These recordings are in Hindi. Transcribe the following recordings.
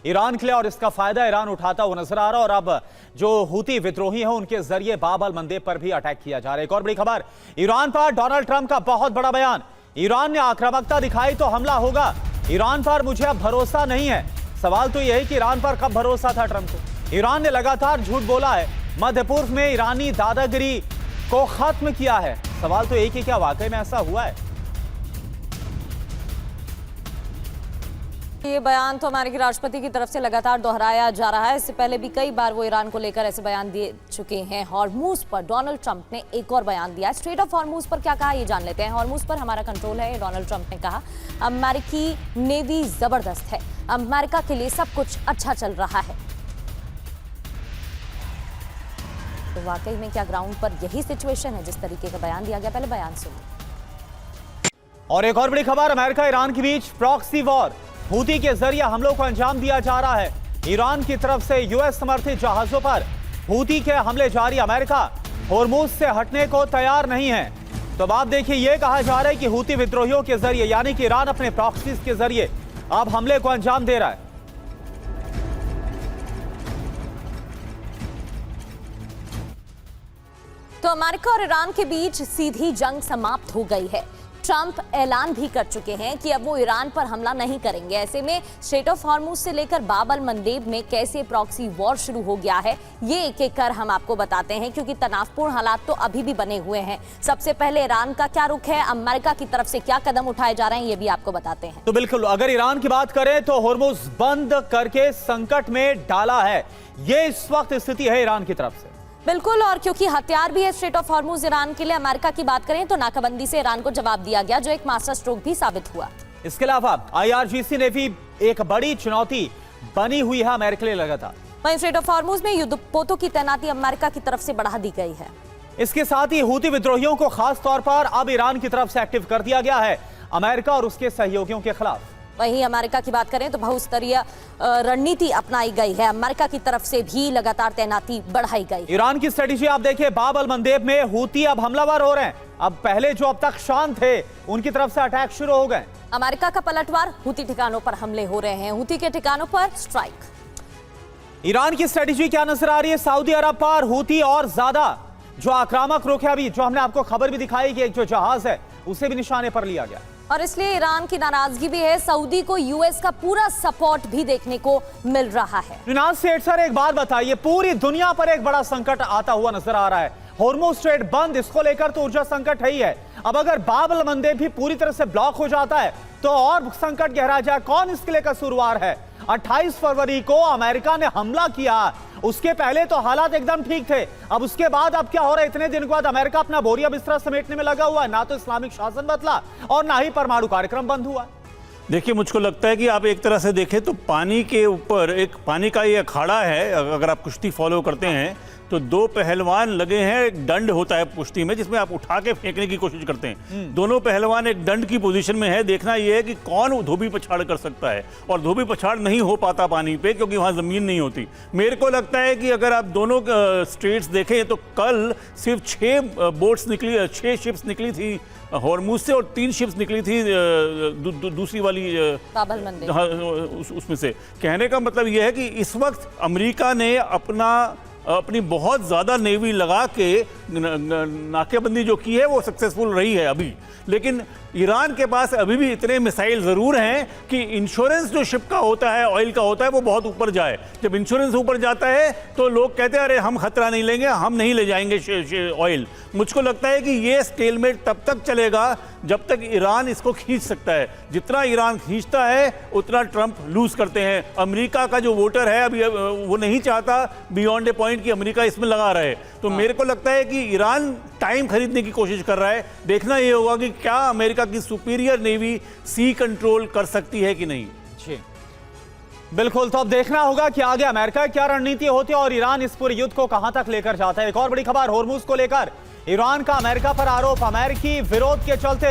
ईरान के लिए और इसका फायदा ईरान उठाता हुआ नजर आ रहा है। और अब जो हूती विद्रोही हैं उनके जरिए बाब अल मंदेब पर भी अटैक किया जा रहा है। एक और बड़ी खबर, ईरान पर डोनाल्ड ट्रंप का बहुत बड़ा बयान। ईरान ने आक्रामकता दिखाई तो हमला होगा। ईरान पर मुझे अब भरोसा नहीं है। सवाल तो यह है कि ईरान पर कब भरोसा था ट्रंप को। ईरान ने लगातार झूठ बोला है, मध्य पूर्व में ईरानी दादागिरी को खत्म किया है। सवाल तो एक ही, क्या वाकई में ऐसा हुआ है? ये बयान तो अमेरिकी राष्ट्रपति की तरफ से लगातार दोहराया जा रहा है। इससे पहले भी कई बार वो ईरान को लेकर ऐसे बयान दे चुके हैं। हॉर्मूज पर डोनाल्ड ट्रंप ने एक और बयान दिया। स्ट्रेट ऑफ हॉर्मूज पर क्या कहा ये जान लेते हैं। हॉर्मूज पर हमारा कंट्रोल है, डोनाल्ड ट्रंप ने कहा। अमेरिकी नेवी जबरदस्त है, अमेरिका के लिए सब कुछ अच्छा चल रहा है। तो वाकई में क्या ग्राउंड पर यही सिचुएशन है जिस तरीके का बयान दिया गया? पहले बयान सुनिए। और एक और बड़ी खबर, अमेरिका ईरान के बीच प्रॉक्सी वॉर, हूती के जरिए हमलों को अंजाम दिया जा रहा है। ईरान की तरफ से यूएस समर्थित जहाजों पर हूती के हमले जारी। अमेरिका होर्मुज से हटने को तैयार नहीं है। तो अब आप देखिए, यह कहा जा रहा है कि हूती विद्रोहियों के जरिए, यानी कि ईरान अपने प्रॉक्सीज के जरिए अब हमले को अंजाम दे रहा है। तो अमेरिका और ईरान के बीच सीधी जंग समाप्त हो गई है। ट्रंप ऐलान भी कर चुके हैं कि अब वो ईरान पर हमला नहीं करेंगे। ऐसे में स्ट्रेट ऑफ हॉर्मूज से लेकर बाब अल मंदेब में कैसे प्रॉक्सी वॉर शुरू हो गया है, ये एक एक कर हम आपको बताते हैं, क्योंकि तनावपूर्ण हालात तो अभी भी बने हुए हैं। सबसे पहले ईरान का क्या रुख है, अमेरिका की तरफ से क्या कदम उठाए जा रहे हैं, ये भी आपको बताते हैं। तो बिल्कुल, अगर ईरान की बात करें तो हॉर्मूज बंद करके संकट में डाला है। ये इस वक्त स्थिति है ईरान की तरफ से। बिल्कुल, और क्योंकि हथियार भी है स्ट्रेट ऑफ हॉर्मूज ईरान के लिए। अमेरिका की बात करें तो नाकाबंदी से ईरान को जवाब दिया गया, जो एक मास्टर स्ट्रोक भी साबित हुआ। इसके अलावा IRGC ने भी एक बड़ी चुनौती बनी हुई है अमेरिका के लिए लगातार। वहीं स्ट्रेट ऑफ हॉर्मूज में युद्धपोतों की तैनाती अमेरिका की तरफ से बढ़ा दी गई है। इसके साथ ही हूती विद्रोहियों को खास तौर पर अब ईरान की तरफ से एक्टिव कर दिया गया है, अमेरिका और उसके सहयोगियों के खिलाफ। वहीं अमेरिका की बात करें तो बहुस्तरीय रणनीति अपनाई गई है। अमेरिका की तरफ से भी लगातार तैनाती बढ़ाई गई। ईरान की स्ट्रेटेजी आप देखिए, बाब अल मंदेब में हूती अब हमलावर हो रहे हैं। अब पहले जो अब तक शांत थे उनकी तरफ से अटैक शुरू हो गए। अमेरिका का पलटवार, हूती ठिकानों पर हमले हो रहे हैं, हूती के ठिकानों पर स्ट्राइक। ईरान की स्ट्रेटेजी क्या नजर आ रही है? सऊदी अरब पर हूती और ज्यादा जो आक्रामक रुख है, अभी जो हमने आपको खबर भी दिखाई कि एक जो जहाज है उसे भी निशाने पर लिया गया, और इसलिए ईरान की नाराजगी भी है। सऊदी को यूएस का पूरा सपोर्ट भी देखने को मिल रहा है। रिनाज सेठ सर, एक बात बताइए, पूरी दुनिया पर एक बड़ा संकट आता हुआ नजर आ रहा है। हॉर्मूज स्ट्रेट बंद, इसको लेकर तो ऊर्जा संकट है ही है। अब अगर बाब अल मंदेब भी पूरी तरह से ब्लॉक हो जाता है तो और संकट गहरा जाए। कौन इसके लिए कसूरवार है? 28 फरवरी को अमेरिका ने हमला किया, उसके पहले तो हालात एकदम ठीक थे। अब उसके बाद अब क्या हो रहा है? इतने दिन के बाद अमेरिका अपना बोरिया बिस्तरा समेटने में लगा हुआ है। ना तो इस्लामिक शासन बदला और ना ही परमाणु कार्यक्रम बंद हुआ। देखिए, मुझको लगता है कि आप एक तरह से देखें तो पानी के ऊपर एक पानी का ये अखाड़ा है। अगर आप कुश्ती फॉलो करते हैं तो दो पहलवान लगे हैं, एक दंड होता है कुश्ती में जिसमें आप उठा के फेंकने की कोशिश करते हैं। दोनों पहलवान एक दंड की पोजीशन में है। देखना यह है कि कौन धोबी पछाड़ कर सकता है, और धोबी पछाड़ नहीं हो पाता पानी पे क्योंकि वहां जमीन नहीं होती। मेरे को लगता है कि अगर आप दोनों स्ट्रेट्स देखें तो कल सिर्फ 6 शिप्स निकली थी हॉर्मूज से, और 3 शिप्स निकली थी दूसरी वाली बाब अल मंदेब उसमें से। कहने का मतलब यह है कि इस वक्त अमेरिका ने अपनी बहुत ज़्यादा नेवी लगा के नाकेबंदी जो की है वो सक्सेसफुल रही है अभी। लेकिन ईरान के पास अभी भी इतने मिसाइल ज़रूर हैं कि इंश्योरेंस जो शिप का होता है, ऑयल का होता है, वो बहुत ऊपर जाए। जब इंश्योरेंस ऊपर जाता है तो लोग कहते हैं अरे हम खतरा नहीं लेंगे, हम नहीं ले जाएंगे ऑयल। मुझको लगता है कि ये स्टेलमेट तब तक चलेगा जब तक ईरान इसको खींच सकता है। जितना ईरान खींचता है उतना ट्रंप लूज करते हैं। अमेरिका का जो वोटर है अभी वो नहीं चाहता बियॉन्ड ए पॉइंट कि अमेरिका इसमें लगा रहे। तो मेरे को लगता है कि ईरान टाइम खरीदने की कोशिश कर रहा है। देखना ये होगा कि क्या अमेरिका की सुपीरियर नेवी सी कंट्रोल कर सकती है कि नहीं। जी बिल्कुल, तो अब देखना होगा कि आगे अमेरिका क्या रणनीति होती है और ईरान इस पूरे युद्ध को कहां तक लेकर जाता है। एक और बड़ी खबर, हॉर्मूज को लेकर ईरान का अमेरिका पर आरोप। अमेरिकी विरोध के चलते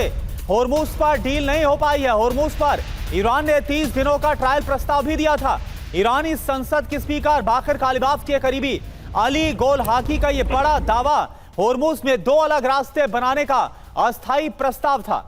हॉर्मूज पर डील नहीं हो पाई है। हॉर्मूज पर ईरान ने 30 दिनों का ट्रायल प्रस्ताव भी दिया था। ईरानी संसद के स्पीकर बाकर कालिबाफ के करीबी अली गोल हाकी का यह बड़ा दावा, हॉर्मूज में 2 अलग रास्ते बनाने का अस्थायी प्रस्ताव था।